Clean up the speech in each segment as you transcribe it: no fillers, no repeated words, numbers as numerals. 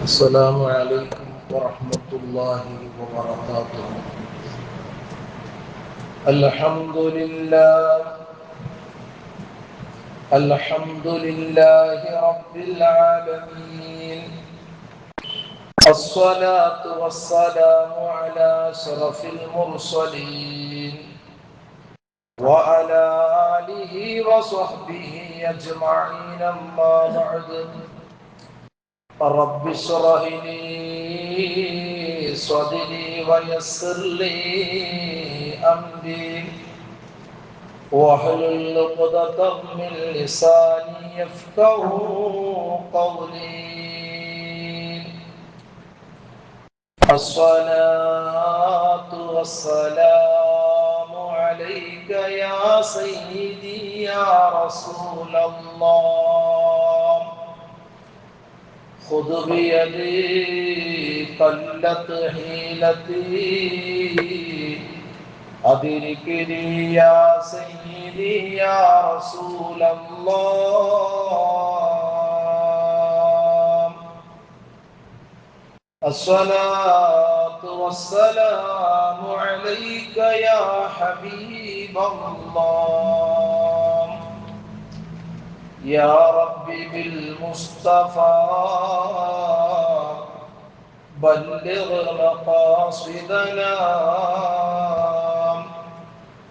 السلام عليكم ورحمة الله وبركاته. الحمد لله رب العالمين. الصلاة والسلام على أشرف المرسلين وعلى آله وصحبه أجمعين. أما بعد، رب اشرح لي صدري ويسر لي أمري واحلل عقدة من لساني يفقهوا قولي. الصلاة والسلام عليك يا سيدي يا رسول الله. خذ بيدي قلت حيلتي أدركني يا سيدي يا رسول الله. الصلاة والسلام عليك يا حبيب الله. يا ربي بالمصطفى بلغ مقاصدنا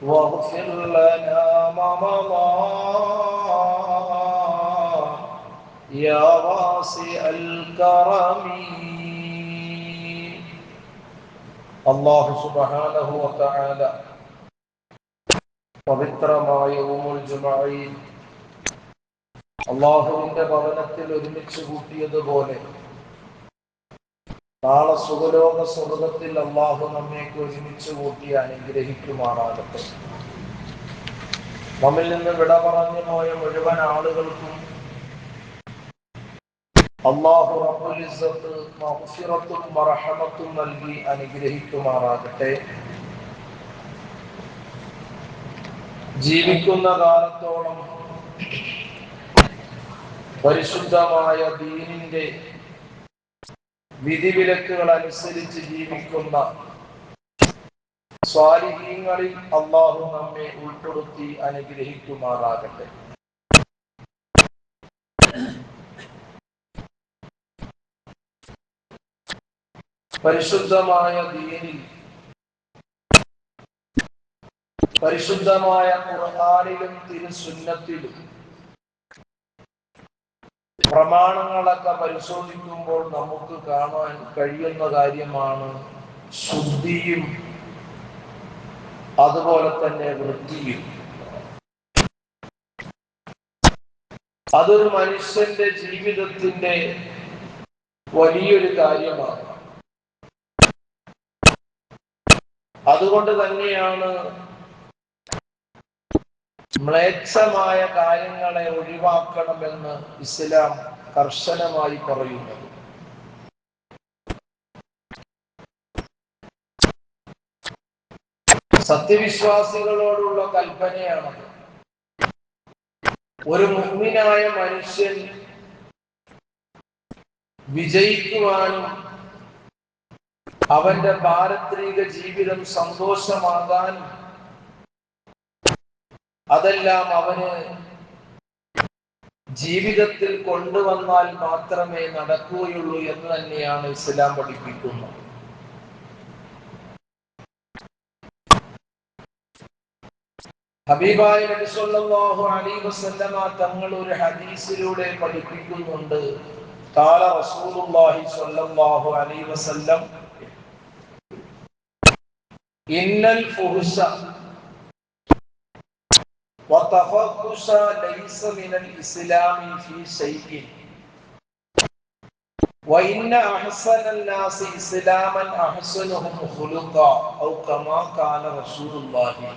واغفر لنا ما مضى يا واسع الكرم. അല്ലാഹു സുബ്ഹാനഹു വ തആല പവിത്രമായ യൗമുൽ ജുമുഅയിൽ അല്ലാഹുവിന്റെ ഭവനത്തിൽ ഒരുമിച്ച് കൂട്ടിയതുപോലെ നാളെ സുഖലോക സ്വർഗ്ഗത്തിൽ അല്ലാഹു നമ്മേക്ക് ഒരുമിച്ച് കൂട്ടി അനുഗ്രഹിക്കുമാറാകട്ടെ. നമ്മിൽ നിന്ന് വിട പറഞ്ഞു പോയ മുഴുവൻ ആളുകൾക്കും അല്ലാഹു റബ്ബുൽ ഇസ്സത്ത് മഗ്ഫിറത്തും മർഹമത്തും നൽകി അനുഗ്രഹിക്കുമാറാകട്ടെ. ജീവിക്കുന്ന കാലത്തോളം പരിശുദ്ധമായ ദീനിന്റെ വിധിവിലക്കുകൾ അനുസരിച്ച് ജീവിക്കുന്ന സ്വാലിഹീങ്ങളിൽ അല്ലാഹു നമ്മെ ഉൾപ്പെടുത്തി അനുഗ്രഹിക്കുമാറാകട്ടെ. പരിശുദ്ധമായ ദീനിൽ, പരിശുദ്ധമായ ഖുർആനിലും തിരുസുന്നത്തിലും പ്രമാണങ്ങളൊക്കെ പരിശോധിക്കുമ്പോൾ നമുക്ക് കാണാൻ കഴിയുന്ന കാര്യമാണ് ശുദ്ധിയും അതുപോലെ തന്നെ വൃത്തിയും. അതൊരു മനുഷ്യന്റെ ജീവിതത്തിന്റെ വലിയൊരു കാര്യമാണ്. അതുകൊണ്ട് തന്നെയാണ് മ്ലേച്ഛമായ കാര്യങ്ങളെ ഒഴിവാക്കണമെന്ന് ഇസ്ലാം കർശനമായി പറയുന്നത്. സത്യവിശ്വാസികളോടുള്ള കൽപ്പനയാണത്. ഒരു മുഅ്മിനായ മനുഷ്യൻ വിജയിക്കുവാനും അവന്റെ പാരത്രിക ജീവിതം സന്തോഷമാകാനും അതെല്ലാം അവന് ജീവിതത്തിൽ കൊണ്ടുവന്നാൽ മാത്രമേ നടക്കുകയുള്ളൂ എന്ന് തന്നെയാണ് ഇസ്ലാം പഠിപ്പിക്കുന്നത്. ഹബീബായ നബി സല്ലല്ലാഹു അലൈഹി വസല്ലമ തങ്ങൾ ഒരു ഹദീസിലൂടെ പഠിപ്പിക്കുന്നുണ്ട്. ഖാല റസൂലുള്ളാഹി സ്വല്ലല്ലാഹു അലൈഹി വസല്ലം ഇന്നൽ ഫുഹ്ശ വതഫഖുശ ലൈസ മിനൽ ഇസ്ലാമി ഫീ ശൈഇൻ വഇന്ന അഹ്സനൻ നാസി ഇസ്ലാമൻ അഹ്സനുഹും ഖുലുഖ ഔ കമാ ഖാല റസൂലുള്ളാഹി.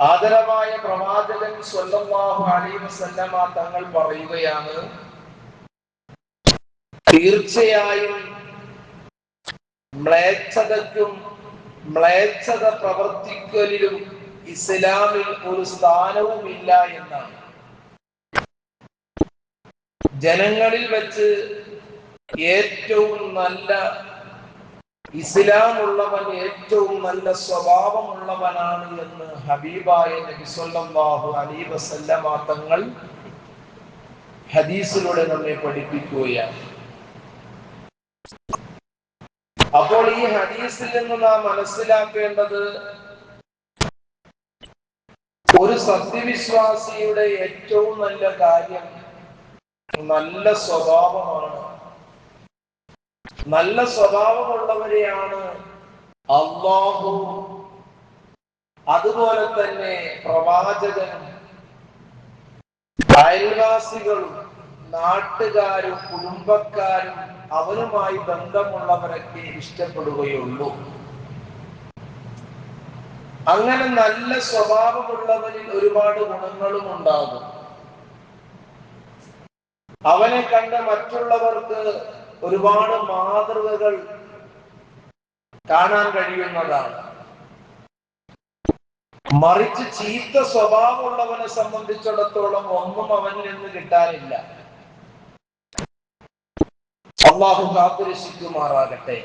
ആദരവായ പ്രവാചകൻ സ്വല്ലല്ലാഹു അലൈഹി വസല്ലമ തങ്ങൾ പറയുകയാണ്, തീർച്ചയായും മ്ലേച്ഛതയ്ക്കും മ്ലേച്ഛത പ്രവർത്തിക്കലിലും ഇസ്ലാമിൽ ഒരു സ്ഥാനവുമില്ല എന്നാണ്. ജനങ്ങളിൽ വെച്ച് ഏറ്റവും നല്ല ഇസ്ലാമുള്ളവൻ ഏറ്റവും നല്ല സ്വഭാവമുള്ളവനാണ് എന്ന് ഹബീബായ നബി സല്ലല്ലാഹു അലൈഹി വസല്ലമ തങ്ങൾ ഹദീസിലൂടെ നമ്മെ പഠിപ്പിക്കുകയാണ്. അപ്പോൾ ഈ ഹദീസിൽ നിന്ന് നാം മനസ്സിലാക്കേണ്ടത്, ഒരു സത്യവിശ്വാസിയുടെ ഏറ്റവും നല്ല കാര്യം നല്ല സ്വഭാവമാണ്. നല്ല സ്വഭാവമുള്ളവരെയാണ് അല്ലാഹു, അതുപോലെ തന്നെ പ്രവാചകനും, അയൽവാസികളും, നാട്ടുകാരും, കുടുംബക്കാരും, അവരുമായി ബന്ധമുള്ളവരൊക്കെ ഇഷ്ടപ്പെടുകയുള്ളൂ. അങ്ങനെ നല്ല സ്വഭാവമുള്ളവരിൽ ഒരുപാട് ഗുണങ്ങളും ഉണ്ടാകും. അവനെ കണ്ട മറ്റുള്ളവർക്ക് ഒരുപാട് മാതൃകകൾ കാണാൻ കഴിയുന്നതാണ്. മറിച്ച് ചീത്ത സ്വഭാവമുള്ളവനെ സംബന്ധിച്ചിടത്തോളം ഒന്നും അവനിൽ നിന്ന് കിട്ടാനില്ല. അല്ലാഹു കാത്തുരക്ഷിക്കുമാറാകട്ടെ.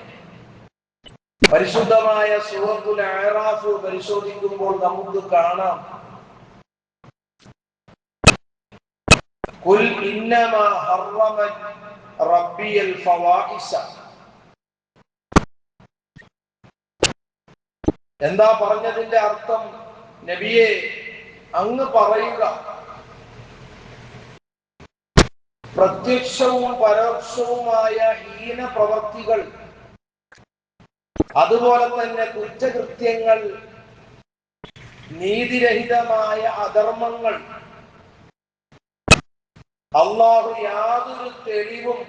പരിശുദ്ധമായ സൂറത്തുൽ അഅറാഫ് പരിശോധിക്കുമ്പോൾ നമുക്ക് കാണാം, ഖുൽ ഇന്നമാ ഹറമ റബ്ബിയൽ ഫവാഹിശ. എന്താ പറഞ്ഞതിന്റെ അർത്ഥം? നബിയെ, അങ്ങ് പറയുക, പ്രത്യക്ഷവും പരോക്ഷവുമായ ഹീന പ്രവർത്തികൾ, അതുപോലെ തന്നെ കുറ്റകൃത്യങ്ങൾ, നീതിരഹിതമായ അധർമ്മങ്ങൾ അല്ലാഹു യാതൊരു തെളിവും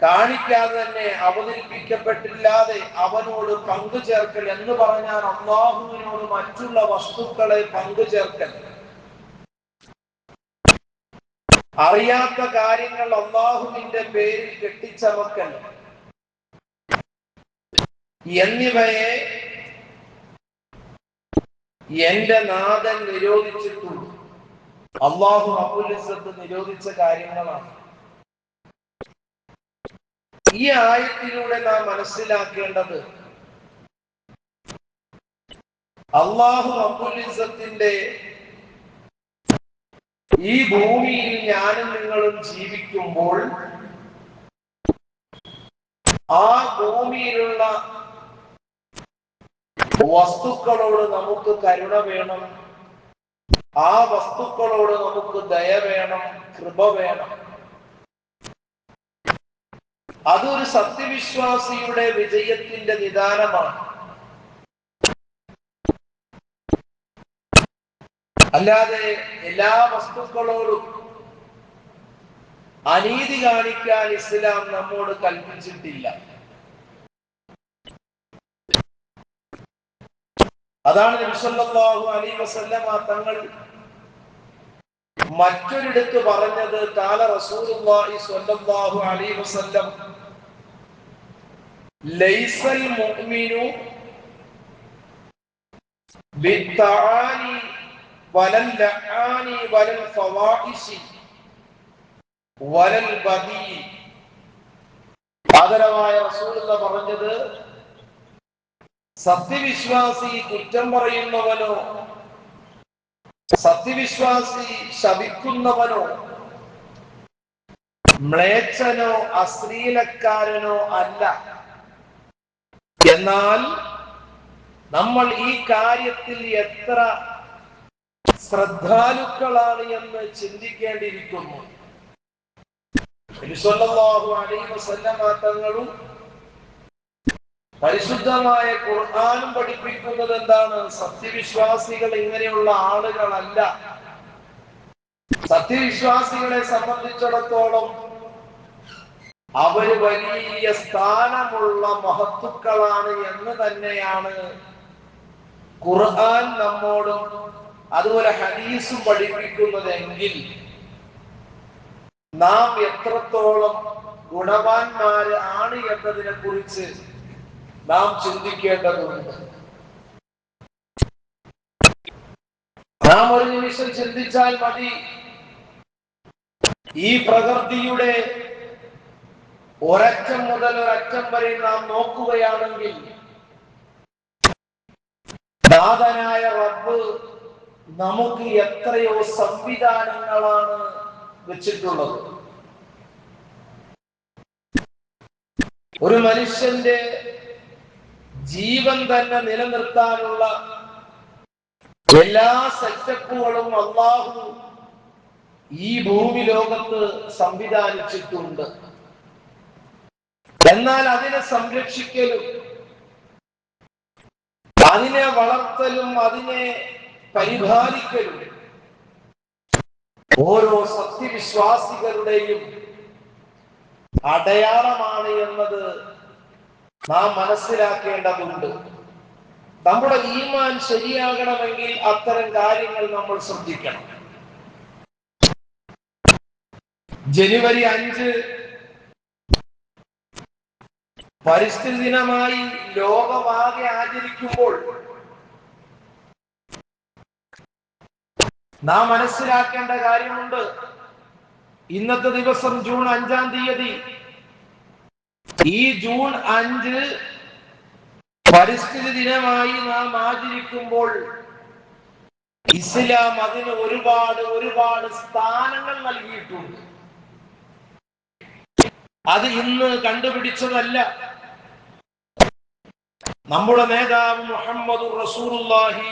കാണിക്കാതെ തന്നെ അവതരിപ്പിക്കപ്പെട്ടില്ലാതെ അവനോട് പങ്കുചേർക്കൽ എന്ന് പറഞ്ഞാൽ അല്ലാഹുവിനോട് മറ്റുള്ള വസ്തുക്കളെ പങ്കുചേർക്കൽ, അറിയാത്ത കാര്യങ്ങൾ അല്ലാഹുവിന്റെ പേരിൽ കെട്ടിച്ചമക്കൽ എന്നിവയെ എന്റെ നാഥൻ നിരോധിച്ചിട്ടുണ്ട്. അല്ലാഹു റബ്ബുൽ ഇസ്സത്ത് നിരോധിച്ച കാര്യങ്ങളാണ്. ഈ ആയത്തിലൂടെ നാം മനസ്സിലാക്കേണ്ടത്, അല്ലാഹു റബ്ബുൽ ഇസ്സത്തിന്റെ ഈ ഭൂമിയിൽ ഞാനും നിങ്ങളും ജീവിക്കുമ്പോൾ ആ ഭൂമിയിലുള്ള വസ്തുക്കളോട് നമുക്ക് കരുണ വേണം, ആ വസ്തുക്കളോട് നമുക്ക് ദയ വേണം, കൃപ വേണം. അതൊരു സത്യവിശ്വാസിയുടെ വിജയത്തിന്റെ നിദാനമാണ്. അല്ലാതെ എല്ലാ വസ്തുക്കളോടും അനീതി കാണിക്കാൻ ഇസ്ലാം നമ്മോട് കൽപ്പിച്ചിട്ടില്ല. അതാണ് നബി സല്ലല്ലാഹു അലൈഹി വസല്ലമ തങ്ങൾ മറ്റൊരിടത്ത് പറഞ്ഞത്, ഖാല റസൂലുള്ളാഹി സ്വല്ലല്ലാഹു അലൈഹി വസല്ലം ലൈസൽ മുഅ്മിനു ബിത്തആനി വലൽ ലആനി വലൽ ഫവാഹിശി വലൽ ബദീ. ആദരവായ റസൂലുള്ളാഹി പറഞ്ഞത്, സത്യവിശ്വാസി കുറ്റം പറയുന്നവനോ, സത്യവിശ്വാസി ശപിക്കുന്നവനോ, മ്ലേച്ഛനോ അശ്ലീലക്കാരനോ അല്ല. എന്നാൽ നമ്മൾ ഈ കാര്യത്തിൽ എത്ര ശ്രദ്ധാലുക്കളാണ് എന്ന് ചിന്തിക്കേണ്ടിയിരിക്കുന്നു. നബി സല്ലല്ലാഹു അലൈഹി വസല്ലമ തങ്ങളും പരിശുദ്ധമായ ഖുർആനും പഠിപ്പിക്കുന്നത് എന്താണ്? സത്യവിശ്വാസികൾ ഇങ്ങനെയുള്ള ആളുകളല്ല. സത്യവിശ്വാസികളെ സംബന്ധിച്ചിടത്തോളം അവര് വലിയ സ്ഥാനമുള്ള മഹത്തുക്കളാണ് എന്ന് തന്നെയാണ് ഖുർആൻ നമ്മോടും അതുപോലെ ഹദീസും പഠിപ്പിക്കുന്നതെങ്കിൽ നാം എത്രത്തോളം ഗുണവാന്മാര് ആണ് എന്നതിനെ കുറിച്ച് നാം ചിന്തിക്കേണ്ടതുണ്ട്. നാം ഒരു നിമിഷം ചിന്തിച്ചാൽ മതി, ഈ പ്രകൃതിയുടെ ഒരറ്റം മുതൽ ഒരറ്റം വരെ നാം നോക്കുകയാണെങ്കിൽ നാഥനായ റബ്ബ് നമുക്ക് എത്രയോ സംവിധാനങ്ങളാണ് വെച്ചിട്ടുള്ളത്. ഒരു മനുഷ്യന്റെ ജീവൻ തന്നെ നിലനിർത്താനുള്ള എല്ലാ സെറ്റപ്പുകളും അല്ലാഹു ഈ ഭൂമി ലോകത്ത് സംവിധാനിച്ചിട്ടുണ്ട്. എന്നാൽ അതിനെ സംരക്ഷിക്കലും അതിനെ വളർത്തലും അതിനെ പരിപാലിക്കലും ഓരോ സത്യവിശ്വാസികളുടെയും അടയാളമാണ് എന്നത് നാം മനസ്സിലാക്കേണ്ടതുണ്ട്. നമ്മുടെ ഈമാൻ ശരിയാകണമെങ്കിൽ അത്തരം കാര്യങ്ങൾ നമ്മൾ ശ്രദ്ധിക്കണം. ജനുവരി 5 പരിസ്ഥിതി ദിനമായി ലോകമാകെ ആചരിക്കുമ്പോൾ നാം മനസ്സിലാക്കേണ്ട കാര്യമുണ്ട്. ഇന്നത്തെ ദിവസം ജൂൺ 5-ാം തീയതി. ഈ ജൂൺ 5 പരിസ്ഥിതി ദിനമായി നാം ആചരിക്കുമ്പോൾ ഇസ്ലാം അതിന് ഒരുപാട് സ്ഥാനങ്ങൾ നൽകിയിട്ടുണ്ട്. അത് ഇന്ന് കണ്ടുപിടിച്ചതല്ല. നമ്മുടെ നേതാവ് മുഹമ്മദ് റസൂലുള്ളാഹി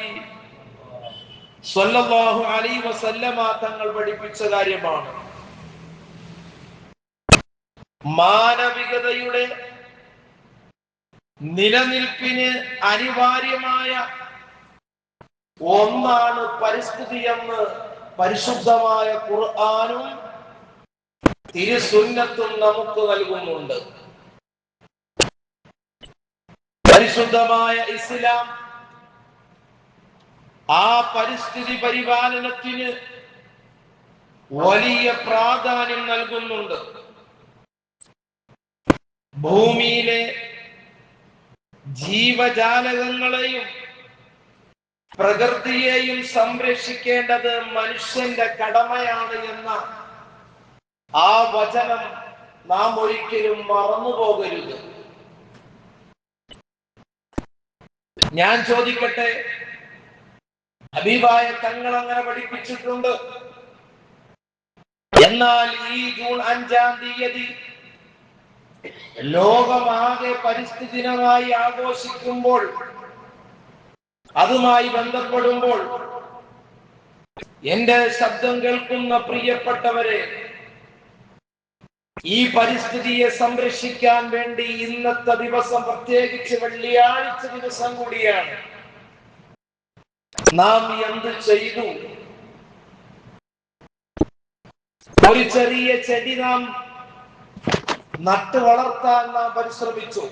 സ്വല്ലല്ലാഹു അലൈഹി വസല്ലമ തങ്ങൾ പഠിപ്പിച്ച കാര്യമാണ്. മാനവികതയുടെ നിലനിൽപ്പിന് അനിവാര്യമായ ഒന്നാണ് പരിസ്ഥിതി എന്ന് പരിശുദ്ധമായ ഖുർആനും തിരുസുന്നത്തും നമുക്ക് നൽകുന്നുണ്ട്. പരിശുദ്ധമായ ഇസ്ലാം ആ പരിസ്ഥിതി പരിപാലനത്തിന് വലിയ പ്രാധാന്യം നൽകുന്നുണ്ട്. ഭൂമിയിലെ ജീവജാലകങ്ങളെയും പ്രകൃതിയെയും സംരക്ഷിക്കേണ്ടത് മനുഷ്യന്റെ കടമയാണ് എന്ന ആ വചനം നാം ഒരിക്കലും മറന്നുപോകരുത്. ഞാൻ ചോദിക്കട്ടെ, ഹബീബായ തങ്ങൾ അങ്ങനെ പഠിപ്പിച്ചിട്ടുണ്ട്. എന്നാൽ ഈ ജൂൺ 5-ാം തീയതി ലോകമാകെ പരിസ്ഥിതി ദിനമായി ആഘോഷിക്കുമ്പോൾ, അതുമായി ബന്ധപ്പെടുമ്പോൾ എന്റെ ശബ്ദം കേൾക്കുന്ന പ്രിയപ്പെട്ടവരെ, ഈ പരിസ്ഥിതിയെ സംരക്ഷിക്കാൻ വേണ്ടി ഇന്നത്തെ ദിവസം, പ്രത്യേകിച്ച് വെള്ളിയാഴ്ച ദിവസം കൂടിയാണ്, നാം എന്ത് ചെയ്തു? ഒരു ചെറിയ ചെടി നാം നട്ടു വളർത്താൻ നാം പരിശ്രമിച്ചു.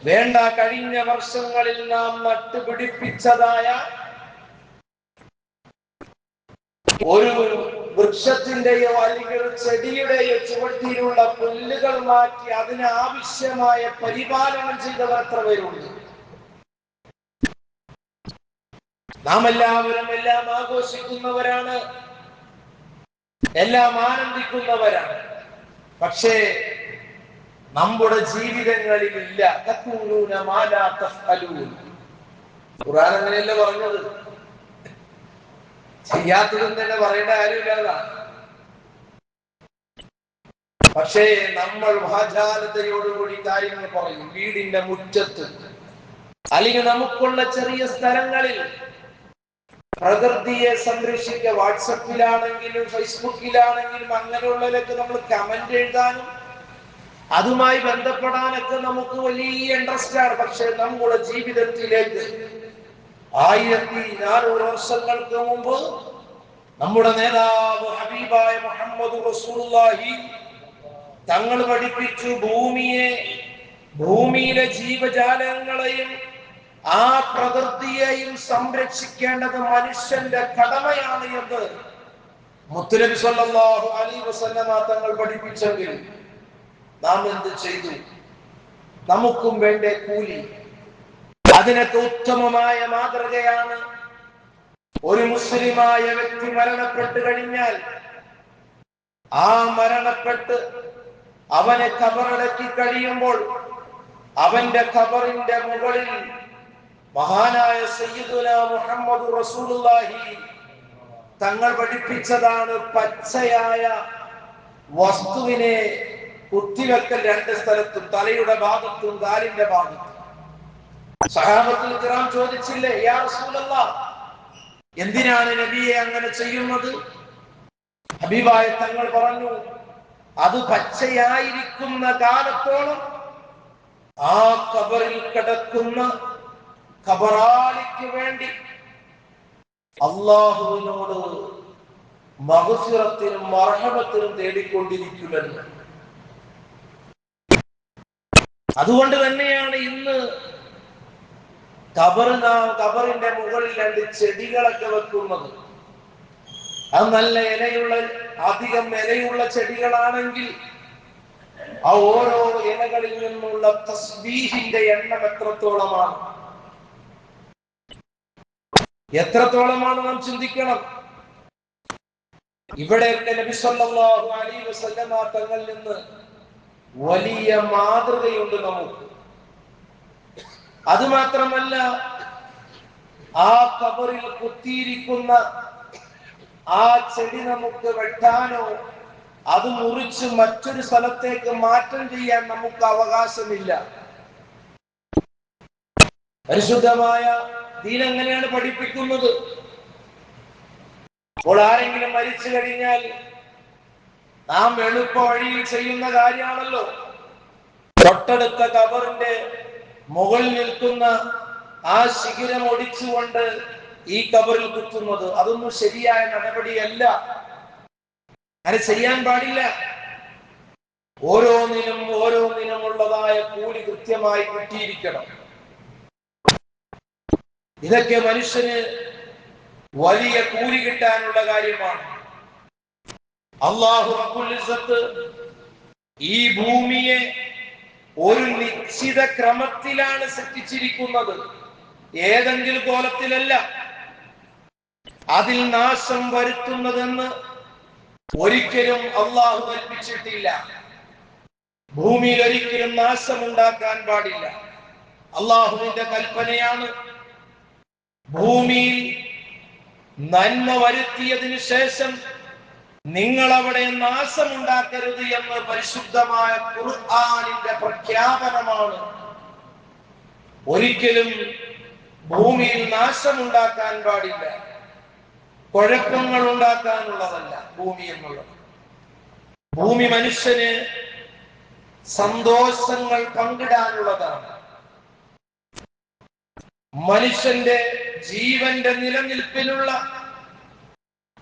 വേണ്ട, കഴിഞ്ഞ വർഷങ്ങളിൽ നാം നട്ടുപിടിപ്പിച്ചതായ ഒരു വൃക്ഷത്തിന്റെയോ അല്ലെങ്കിൽ ചെടിയുടെയോ ചുവട്ടിലുള്ള പുല്ലുകൾ മാറ്റി അതിന് ആവശ്യമായ പരിപാലനം ചെയ്തവർ എത്ര പേരുണ്ട്? നാം എല്ലാവരും എല്ലാം ആഘോഷിക്കുന്നവരാണ്, എല്ലാം ആനന്ദിക്കുന്നവരാണ്. പക്ഷേ നമ്മുടെ ജീവിതങ്ങളിൽ ഇല്ല. തഖൂലൂന മാ ലാ തഫ്അലൂൻ. ഖുർആൻ അങ്ങനെയല്ല പറഞ്ഞത്. ചെയ്യാത്തതും തന്നെ പറയേണ്ട കാര്യമില്ല. പക്ഷേ നമ്മൾ വാചാലതയോടുകൂടി കാര്യങ്ങൾ പറയും. വീടിന്റെ മുറ്റത്ത് അല്ലെങ്കിൽ നമുക്കുള്ള ചെറിയ സ്ഥലങ്ങളിൽ പ്രകൃതിയെ സംരക്ഷിക്കുക. വാട്സപ്പിലാണെങ്കിലും ഫേസ്ബുക്കിലാണെങ്കിലും അങ്ങനെയുള്ളതിലൊക്കെ നമ്മൾ കമന്റ് എഴുതാനും അതുമായി ബന്ധപ്പെടാനൊക്കെ നമുക്ക് വലിയ ഇൻട്രസ്റ്റ് ആണ്. പക്ഷെ നമ്മുടെ ജീവിതത്തിലേക്ക് 1400 വർഷങ്ങൾക്ക് മുമ്പ് നമ്മുടെ നേതാവ് ഹബീബായ മുഹമ്മദ് റസൂലുള്ളാഹി തങ്ങൾ പഠിപ്പിച്ചു, ഭൂമിയിലെ ജീവജാലങ്ങളെയും ആ പ്രകൃതിയെയും സംരക്ഷിക്കേണ്ടത് മനുഷ്യന്റെ കടമയാണ് എന്ന് മുത്തുനബി സ്വല്ലല്ലാഹു അലൈഹി വസല്ലമ തങ്ങൾ പഠിപ്പിച്ചെങ്കിൽ നാം എന്ത് ചെയ്തു? നമുക്കും വേണ്ടേ കൂലി? അതിനൊക്കെ ഉത്തമമായ മാതൃകയാണ് ഒരു മുസ്ലിമായ വ്യക്തി മരണപ്പെട്ടു കഴിഞ്ഞാൽ ആ മരണപ്പെട്ട് അവനെ ഖബറടക്കി കഴിയുമ്പോൾ അവന്റെ ഖബറിന്റെ മുകളിൽ മഹാനായ സയ്യിദുനാ മുഹമ്മദ് റസൂലുള്ളാഹി തങ്ങൾ പഠിപ്പിച്ചതാണ് പച്ചയായ വസ്തുവിനെ കുത്തിവെക്കൽ രണ്ട് സ്ഥലത്തും, തലയുടെ ഭാഗത്തും കാലിന്റെ ഭാഗത്തും. സഹാബത്തുൽ കിറാം ചോദിച്ചില്ലേ, യാ റസൂലല്ലാഹ്, എന്തിനാണ് നബിയെ അങ്ങനെ ചെയ്യുന്നത്? ഹബീബായ തങ്ങൾ പറഞ്ഞു, അത് പച്ചയായിരിക്കുന്ന കാലത്തോളം ആ ഖബറിൽ കിടക്കുന്ന ഖബറാളിക്ക് വേണ്ടി അല്ലാഹുവിനോട് മഗ്ഫിറത്തിനും മർഹമത്തിനും തേടിക്കൊണ്ടിരിക്കുമെന്ന്. അതുകൊണ്ട് തന്നെയാണ് ഇന്ന് ഖബറിന്റെ മുകളിൽ രണ്ട് ചെടികളൊക്കെ വെക്കുന്നത്. അത് നല്ല ഇലയുള്ള, അധികം ഇലയുള്ള ചെടികളാണെങ്കിൽ ആ ഓരോ ഇലകളിൽ നിന്നുള്ള തസ്ബീഹിന്റെ എണ്ണം എത്രത്തോളമാണ് നാം ചിന്തിക്കണം. ഇവിടെയൊക്കെ നബി സല്ലല്ലാഹു അലൈഹി വസല്ലമ തങ്ങളിൽ നിന്ന് വലിയ മാതൃകയുണ്ട് നമുക്ക്. അതുമാത്രമല്ല, ആ ഖബറിൽ കുത്തിയിരിക്കുന്ന ആ ചെടി നമുക്ക് വെട്ടാനോ അത് മുറിച്ച് മറ്റൊരു സ്ഥലത്തേക്ക് മാറ്റം ചെയ്യാൻ നമുക്ക് അവകാശമില്ല. പരിശുദ്ധമായ ദീൻ എങ്ങനെയാണ് പഠിപ്പിക്കുന്നത്? അപ്പോൾ ആരെങ്കിലും മരിച്ചു കഴിഞ്ഞാൽ നാം എളുപ്പ വഴിയിൽ ചെയ്യുന്ന കാര്യമാണല്ലോ തൊട്ടടുത്ത ഖബറിന്റെ മുകളിൽ നിൽക്കുന്ന ആ ശിഖിരം ഒടിച്ചുകൊണ്ട് ഈ ഖബറിൽ കുത്തുന്നത്. അതൊന്നും ശരിയായ നടപടിയല്ല. അങ്ങനെ ചെയ്യാൻ പാടില്ല. ഓരോന്നിനും ഉള്ളതായ കൂലി കൃത്യമായി കിട്ടിയിരിക്കണം. ഇതൊക്കെ മനുഷ്യന് വലിയ കൂലി കിട്ടാനുള്ള കാര്യമാണ്. അല്ലാഹു റബ്ബുൽ ഇസ്സത്ത് ഈ ഭൂമിയെ ഒരു നിശ്ചിത ക്രമത്തിലാണ് സൃഷ്ടിച്ചിരിക്കുന്നത്, ഏതെങ്കിലും കോലത്തിലല്ല. അതിൽ നാശം വരുത്തുന്നതെന്ന് ഒരിക്കലും അല്ലാഹു കൽപ്പിച്ചിട്ടില്ല. ഭൂമിയിൽ ഒരിക്കലും നാശമുണ്ടാക്കാൻ പാടില്ല. അല്ലാഹുവിന്റെ കൽപ്പനയാണ്. ഭൂമിയിൽ നന്മ വരുത്തിയതിനു ശേഷം നിങ്ങൾ അവിടെ നാശമുണ്ടാക്കരുത് എന്ന് പരിശുദ്ധമായ ഖുർആനിന്റെ പ്രഖ്യാപനമാണ്. ഒരിക്കലും ഭൂമിയിൽ നാശമുണ്ടാക്കാൻ പാടില്ല. കുഴപ്പങ്ങൾ ഉണ്ടാക്കാനുള്ളതല്ല ഭൂമി എന്നുള്ളത്. ഭൂമി മനുഷ്യന് സന്തോഷങ്ങൾ പങ്കിടാനുള്ളതാണ്. മനുഷ്യന്റെ ജീവന്റെ നിലനിൽപ്പിനുള്ള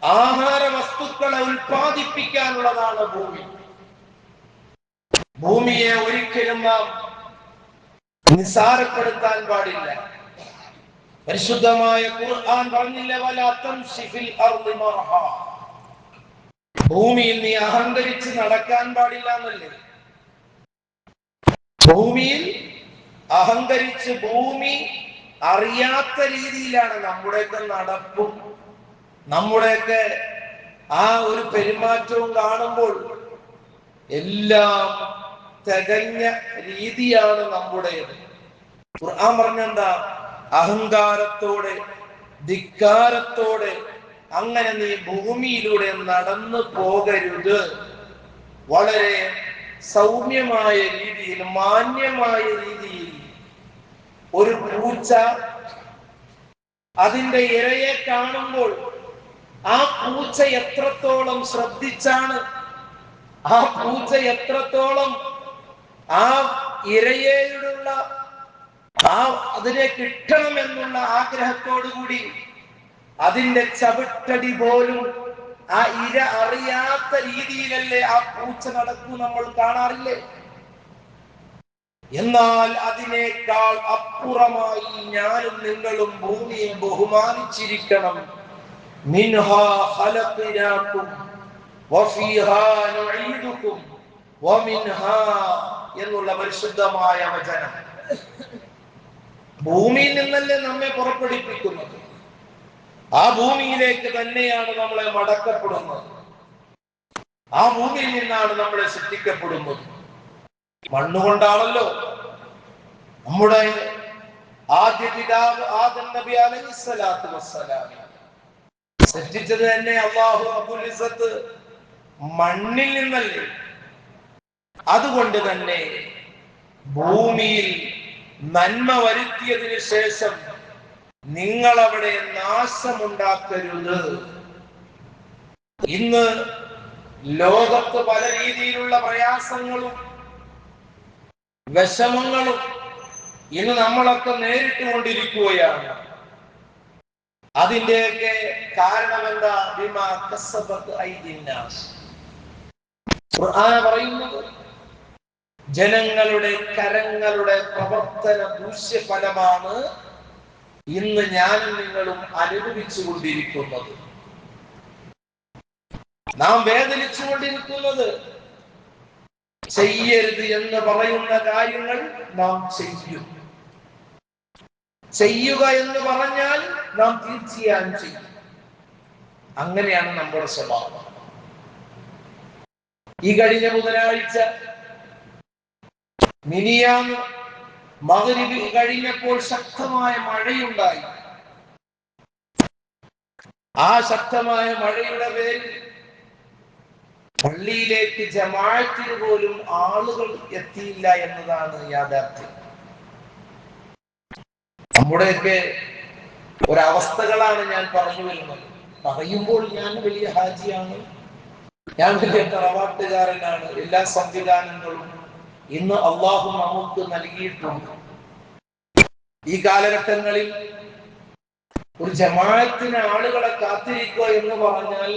ആഹാര വസ്തുക്കളെ ഉൽപ്പാദിപ്പിക്കാനുള്ളതാണ് ഭൂമി. ഭൂമിയെ ഒരിക്കലും നാം നിസ്സാരപ്പെടുത്താൻ പാടില്ല. പരിശുദ്ധമായ ഖുർആൻ പറഞ്ഞില്ല, വലാ തംശി ഫിൽ അർളി മർഹാ, ഭൂമിയിൽ നീ അഹങ്കരിച്ച് നടക്കാൻ പാടില്ല എന്നല്ലേ. ഭൂമിയിൽ അഹങ്കരിച്ച്, ഭൂമി അറിയാത്ത രീതിയിലാണ് നമ്മുടെയൊക്കെ നടപ്പും നമ്മുടെയൊക്കെ ആ ഒരു പെരുമാറ്റവും കാണുമ്പോൾ എല്ലാം തികഞ്ഞ രീതിയാണ് നമ്മുടേത്. ഖുർആൻ പറഞ്ഞെന്താ? അഹങ്കാരത്തോടെ, ധിക്കാരത്തോടെ അങ്ങനെ നീ ഭൂമിയിലൂടെ നടന്നു പോകരുത്. വളരെ സൗമ്യമായ രീതിയിൽ, മാന്യമായ രീതിയിൽ. ഒരു പൂച്ച അതിന്റെ ഇരയെ കാണുമ്പോൾ ആ പൂച്ച എത്രത്തോളം ശ്രദ്ധിച്ചാണ്, ആ പൂച്ച എത്രത്തോളം ആ ഇരയോടുള്ള അതിനെ കിട്ടണമെന്നുള്ള ആഗ്രഹത്തോടുകൂടി അതിന്റെ ചവിട്ടടി പോലും ആ ഇര അറിയാത്ത രീതിയിലല്ലേ ആ പൂച്ച നടക്കൂ, നമ്മൾ കാണാറില്ലേ? എന്നാൽ അതിനേക്കാൾ അപ്പുറമായി ഞാനും നിങ്ങളും ഭൂമിയെ ബഹുമാനിച്ചിരിക്കണം. മിൻഹാ ഖലഖനാകും വഫീഹാ നുഈദുകും വമിൻഹാ എന്നുള്ള പരിശുദ്ധമായ വചനം. ഭൂമിയിൽ നിന്നല്ലേ നമ്മെ പുറപ്പെടുപ്പിക്കുന്നത്, ആ ഭൂമിയിലേക്ക് തന്നെയാണ് നമ്മളെ മടക്കപ്പെടുന്നത്. ആ ഭൂമിയിൽ നിന്നാണ് നമ്മൾ സൃഷ്ടിക്കപ്പെടുന്നത്. മണ്ണുകൊണ്ടാണല്ലോ. നമ്മുടെ ആദ്യ പിതാവ് ആദം നബി അലൈഹിസ്സലാത്തു വസ്സലാം സൃഷ്ടിച്ചത് തന്നെ അല്ലാഹു റബ്ബുൽ ഇസ്സത്ത് മണ്ണിൽ നിന്നല്ലേ. അതുകൊണ്ട് തന്നെ ഭൂമിയിൽ നന്മ വരുത്തിയതിനു ശേഷം നിങ്ങൾ അവിടെ നാശമുണ്ടാക്കരുത്. ഇന്ന് ലോകത്ത് പല രീതിയിലുള്ള പ്രയാസങ്ങളും വിഷമങ്ങളും ഇന്ന് നമ്മളൊക്കെ നേരിട്ടുകൊണ്ടിരിക്കുകയാണ്. അതിന്റെയൊക്കെ കാരണം എന്താ? ബിമാ കസബത് ഐദിന്നാസ്. ഖുർആൻ പറയുന്നത് ജനങ്ങളുടെ കരങ്ങളുടെ പ്രവർത്തന ദൂഷ്യഫലമാണ് ഇന്ന് ഞാനും നിങ്ങളും അനുഭവിച്ചു കൊണ്ടിരിക്കുന്നത്. നാം വേദനിച്ചു കൊണ്ടിരിക്കുന്നത്. ചെയ്യരുത് എന്ന് പറയുന്ന കാര്യങ്ങൾ നാം ചെയ്യും. ചെയ്യുക എന്ന് പറഞ്ഞാൽ നാം തീർച്ചയായും ചെയ്യും. അങ്ങനെയാണ് നമ്മുടെ സ്വഭാവം. ഈ കഴിഞ്ഞ ബുധനാഴ്ച മിനിയാന്ന് മഗ്‌രിബ് കഴിഞ്ഞപ്പോൾ ശക്തമായ മഴയുണ്ടായി. ആ ശക്തമായ മഴയുടെ പേരിൽ പള്ളിയിലേക്ക് ജമാഅത്തിന് പോലും ആളുകൾ എത്തിയില്ല എന്നതാണ് യാഥാർത്ഥ്യം. നമ്മുടെയൊക്കെ ഒരവസ്ഥകളാണ് ഞാൻ പറഞ്ഞു വരുന്നത്. പറയുമ്പോൾ ഞാൻ വലിയ ഹാജിയാണ്, ഞാൻ വലിയ തറവാട്ടുകാരനാണ്. എല്ലാ സംവിധാനങ്ങളും ഇന്ന് അള്ളാഹു നമുക്ക് നൽകിയിട്ടുണ്ട്. ഈ കാലഘട്ടങ്ങളിൽ ഒരു ജമാഅത്തിന് ആളുകളെ കാത്തിരിക്കുക എന്ന് പറഞ്ഞാൽ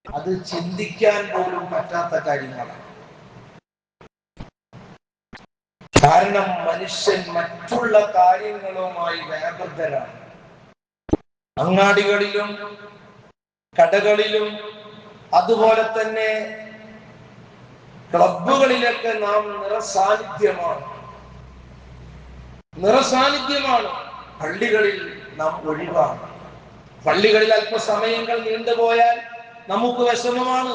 അത് ചിന്തിക്കാൻ പോലും പറ്റാത്ത കാര്യങ്ങളാണ്. കാരണം മനുഷ്യൻ മറ്റുള്ള കാര്യങ്ങളുമായി വ്യാപൃതരാണ്. അങ്ങാടികളിലും കടകളിലും അതുപോലെ തന്നെ ക്ലബുകളിലൊക്കെ നാം നിറസാന്നിധ്യമാണ്. പള്ളികളിൽ നാം ഒഴിവാണ്. പള്ളികളിൽ അല്പസമയങ്ങൾ നീണ്ടുപോയാൽ നമുക്ക് വിഷമമാണ്,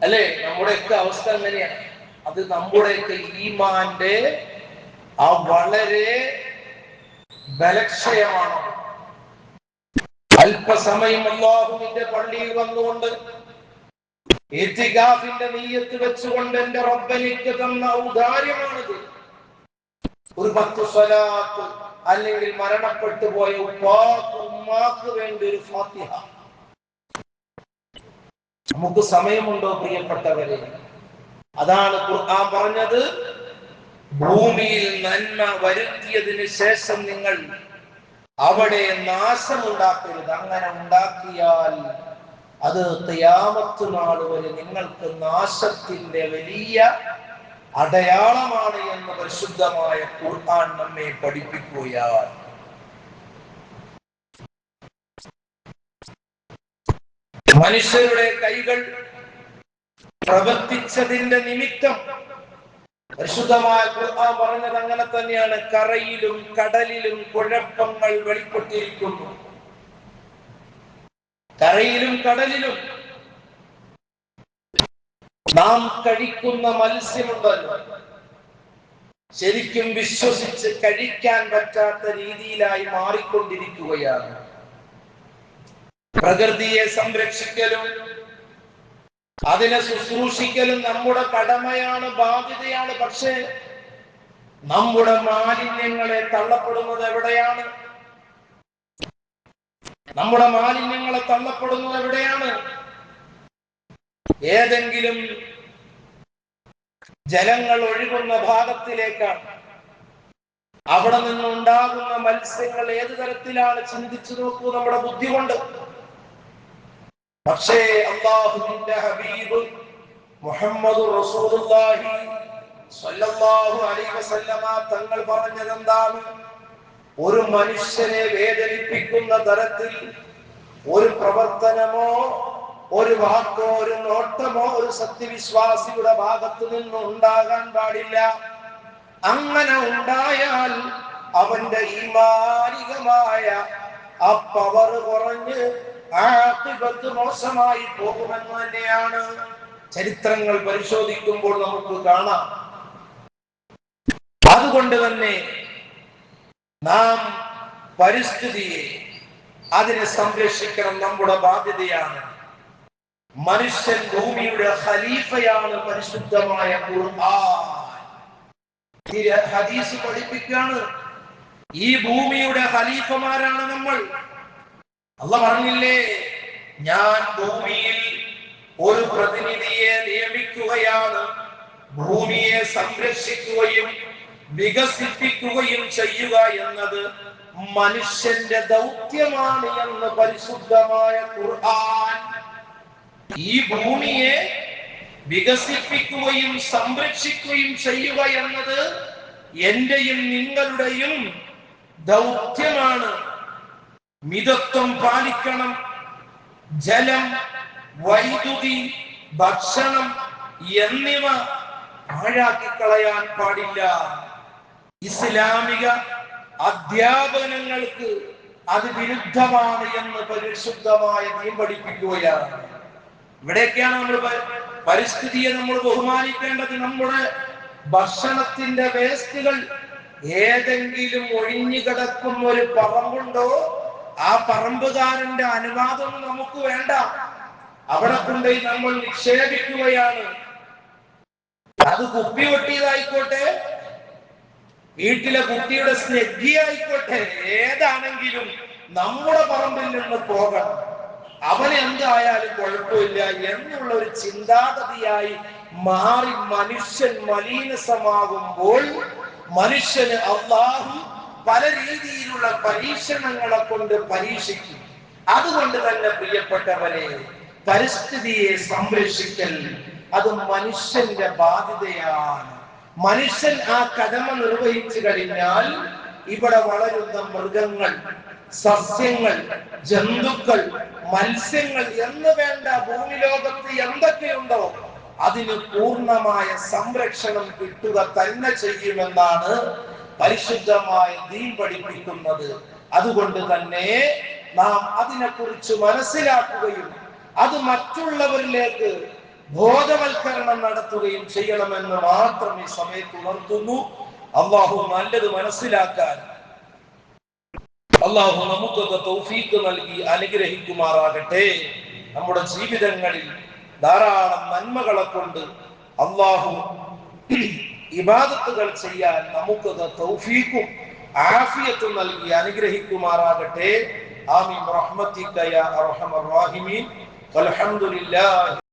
അല്ലെ? നമ്മുടെയൊക്കെ അവസ്ഥ എങ്ങനെയാണ്? അത് നമ്മുടെയൊക്കെ ഈമാന്റെ ആ വളരെ ബലക്ഷയമാണ്. അല്പസമയം അല്ലാഹുവിന്റെ പള്ളിയിൽ വന്നുകൊണ്ട് ഇത്തിഖാഫിന്റെ നിയ്യത്ത് വെച്ചുകൊണ്ട് എന്റെ റബ്ബനിക്ക് തന്ന ഔദാര്യമാണിത്. ഒരു 10 സ്വലാത്ത്, അല്ലെങ്കിൽ മരണപ്പെട്ടു പോയ ഉമ്മാക്ക് വേണ്ടി ഒരു ഫാത്തിഹ. നമുക്ക് സമയമുണ്ടോ പ്രിയപ്പെട്ടവരെ? അതാണ് ഖുർആൻ പറഞ്ഞത്, ഭൂമിയിൽ നന്മ വരുത്തിയതിനു ശേഷം നിങ്ങൾ അവിടെ നാശമുണ്ടാക്കരുത്. അങ്ങനെ ഉണ്ടാക്കിയാൽ അത് ഖിയാമത്ത് നാൾ വരെ നിങ്ങൾക്ക് നാശത്തിന്റെ വലിയ അടയാളമാണ് എന്ന് പരിശുദ്ധമായ ഖുർആൻ നമ്മെ പഠിപ്പിക്കുകയാണ്. മനുഷ്യരുടെ കൈകൾ പ്രവർത്തിച്ചതിന്റെ നിമിത്തം പരിശുദ്ധമായ ഖുർആൻ പറഞ്ഞത് അങ്ങനെ തന്നെയാണ്. കരയിലും കടലിലും കുഴപ്പങ്ങൾ വെളിപ്പെട്ടിരിക്കുന്നു. കരയിലും കടലിലും നാം കഴിക്കുന്ന മത്സ്യമുണ്ടല്ലോ, ശരിക്കും വിശ്വസിച്ച് കഴിക്കാൻ പറ്റാത്ത രീതിയിലായി മാറിക്കൊണ്ടിരിക്കുകയാണ്. പ്രകൃതിയെ സംരക്ഷിക്കലും അതിനെ ശുശ്രൂഷിക്കലും നമ്മുടെ കടമയാണ്, ബാധ്യതയാണ്. പക്ഷേ നമ്മുടെ മാലിന്യങ്ങളെ തള്ളപ്പെടുന്നത് എവിടെയാണ്? ഏതെങ്കിലും ജലങ്ങൾ ഒഴുകുന്ന ഭാഗത്തിലേക്കാണ്. അവിടെ നിന്നുണ്ടാകുന്ന മത്സ്യങ്ങൾ ഏത് തരത്തിലാണ്? ചിന്തിച്ചു നോക്കൂ നമ്മുടെ ബുദ്ധി കൊണ്ട്. പക്ഷേ അല്ലാഹുവിന്റെ ഹബീബ് മുഹമ്മദ് റസൂലുള്ളാഹി സ്വല്ലല്ലാഹു അലൈഹി വസല്ലമ തങ്ങൾ പറഞ്ഞത് എന്താണ്? ഒരു മനുഷ്യനെ വേദനിപ്പിക്കുന്ന തരത്തിൽ ഒരു പ്രവർത്തനമോ ഒരു വാക്കോ ഒരു നോട്ടമോ ഒരു സത്യവിശ്വാസിയുടെ ഭാഗത്തു നിന്ന് ഉണ്ടാകാൻ പാടില്ല. അങ്ങനെ ഉണ്ടായാൽ അവന്റെ ഈമാനികമായ ആ പവർ കുറഞ്ഞ് ആഖിബത്ത് മോശമായി പോകുമെന്ന് തന്നെയാണ് ചരിത്രങ്ങൾ പരിശോധിക്കുമ്പോൾ നമുക്ക് കാണാം. അതുകൊണ്ട് തന്നെ നാം പരിസ്ഥിതിയെ അതിനെ സംരക്ഷിക്കണം, നമ്മുടെ ബാധ്യതയാണ്. മനുഷ്യൻ ഭൂമിയുടെ ഖലീഫയാണ്. പരിശുദ്ധമായ ഖുർആൻ ഹദീസ് പഠിപ്പിക്കുകയാണ്, ഈ ഭൂമിയുടെ ഖലീഫമാരാണ് നമ്മൾ. അല്ലാഹ് പറഞ്ഞില്ലേ, ഞാൻ ഭൂമിയിൽ ഒരു പ്രതിനിധിയെ നിയമിക്കുകയാണ്, ഭൂമിയെ സംരക്ഷിക്കുകയും വികസിപ്പിക്കുകയും ചെയ്യുക എന്നത് മനുഷ്യന്റെ ദൗത്യമാണ് എന്ന് പരിശുദ്ധമായ ഖുർആൻ. ഈ ഭൂമിയെ വികസിപ്പിക്കുകയും സംരക്ഷിക്കുകയും ചെയ്യുക എന്നത് എന്റെയും നിങ്ങളുടെയും ദൗത്യമാണ്. മിതത്വം പാലിക്കണം. ജലം, വൈദ്യുതി, ഭക്ഷണം എന്നിവ പാഴാക്കി കളയാൻ പാടില്ല. ഇസ്ലാമിക അധ്യാപനങ്ങൾക്ക് അത് വിരുദ്ധമാണ് എന്ന് പരിശുദ്ധമായ ദീൻ പഠിപ്പിക്കുകയാണ്. ഇവിടെയൊക്കെയാണ് നമ്മൾ പരിസ്ഥിതിയെ നമ്മൾ ബഹുമാനിക്കേണ്ടത്. നമ്മുടെ ഭക്ഷണത്തിന്റെ വേസ്റ്റുകൾ ഏതെങ്കിലും ഒഴിഞ്ഞു കിടക്കുന്ന ഒരു പറമ്പുണ്ടോ, ആ പറമ്പുകാരന്റെ അനുവാദം നമുക്ക് വേണ്ട. അവിടെ കൊണ്ടുപോയി നമ്മൾ നിക്ഷേപിക്കുകയാണ്. അത് കുപ്പി പൊട്ടിയതായിക്കോട്ടെ, വീട്ടിലെ കുട്ടിയുടെ സ്നെഗ്ഗി ആയിക്കോട്ടെ, ഏതാണെങ്കിലും നമ്മുടെ പറമ്പിൽ നിന്ന് പോകണം. അവന് എന്തായാലും കുഴപ്പമില്ല എന്നുള്ള ഒരു ചിന്താഗതിയായി മാറി മനുഷ്യൻ മലീനസമാകുമ്പോൾ മനുഷ്യന് അല്ലാഹു പല രീതിയിലുള്ള പരീക്ഷണങ്ങളെ കൊണ്ട് പരീക്ഷിക്കും. അതുകൊണ്ട് തന്നെ പ്രിയപ്പെട്ടവരെ, പരിസ്ഥിതിയെ സംരക്ഷിക്കൽ അത് മനുഷ്യന്റെ ബാധ്യതയാണ്. മനുഷ്യൻ ആ കടമ നിർവഹിച്ചു കഴിഞ്ഞാൽ ഇവിടെ വളരുന്ന മൃഗങ്ങൾ, സസ്യങ്ങൾ, ജന്തുക്കൾ, മത്സ്യങ്ങൾ എന്ന് വേണ്ട ഭൂമി ലോകത്ത് എന്തൊക്കെയുണ്ടോ അതിന് പൂർണ്ണമായ സംരക്ഷണം കിട്ടുക തന്നെ ചെയ്യുമെന്നാണ് പരിശുദ്ധമായ ദീൻ പഠിപ്പിക്കുന്നത്. അതുകൊണ്ട് തന്നെ നാം അതിനെക്കുറിച്ച് മനസ്സിലാക്കുകയും അത് മറ്റുള്ളവരിലേക്ക് ബോധവൽക്കരണം നടത്തുകയും ചെയ്യണമെന്ന് മാത്രം ഈ സമയത്ത് ഉണർത്തുന്നു. അല്ലാഹു നല്ലത് മനസ്സിലാക്കാൻ അല്ലാഹു നമുക്കൊക്കെ തൗഫീഖ് നൽകി അനുഗ്രഹിക്കുമാറാകട്ടെ. നമ്മുടെ ജീവിതങ്ങളിൽ ധാരാളം നന്മകളെ കൊണ്ട് അല്ലാഹു ഇബാദത്തുകൾ ചെയ്യാൻ നമുക്കൊക്കെ തൗഫീഖും ആഫിയത്തും നൽകി അനുഗ്രഹിക്കുമാറാകട്ടെ. ആമീൻ റഹ്മതിക യാ അർഹമർ റഹീമീൻ. വൽഹംദുലില്ലാഹി